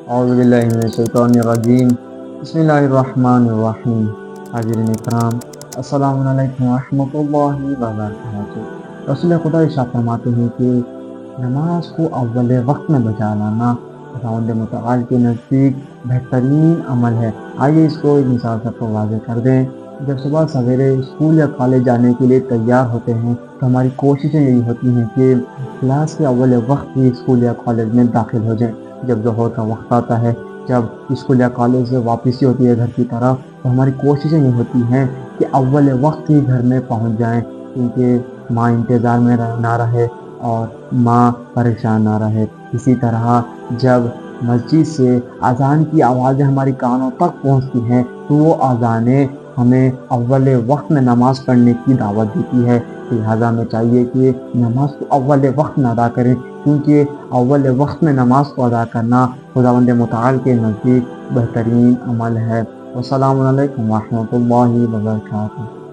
اعوذ باللہ من الشیطان الرجیم بسم اللہ الرحمن الرحیم حاضرین اکرام السلام علیکم ورحمۃ اللہ وبرکاتہ۔ رسول خدا ارشاد فرماتے ہیں کہ نماز کو اول وقت میں بجا لانا خداوند متعال کے نزدیک بہترین عمل ہے۔ آئیے اس کو ایک مثال سے کو واضح کر دیں۔ جب صبح سویرے اسکول یا کالج جانے کے لیے تیار ہوتے ہیں تو ہماری کوششیں یہی ہوتی ہیں کہ کلاس کے اول وقت ہی اسکول یا کالج میں داخل ہو جائیں۔ جب ظہر کا وقت آتا ہے، جب اسکول یا کالج سے واپسی ہوتی ہے گھر کی طرف، تو ہماری کوششیں یہ ہوتی ہیں کہ اول وقت ہی گھر میں پہنچ جائیں، کیونکہ ماں انتظار میں نہ رہے اور ماں پریشان نہ رہے۔ اسی طرح جب مسجد سے اذان کی آوازیں ہماری کانوں تک پہنچتی ہیں تو وہ اذانیں ہمیں اول وقت میں نماز پڑھنے کی دعوت دیتی ہے۔ لہٰذا ہمیں چاہیے کہ نماز کو اول وقت میں ادا کریں، کیونکہ اول وقت میں نماز کو ادا کرنا خداوند متعال کے نزدیک بہترین عمل ہے۔ والسلام علیکم ورحمۃ اللہ وبرکاتہ۔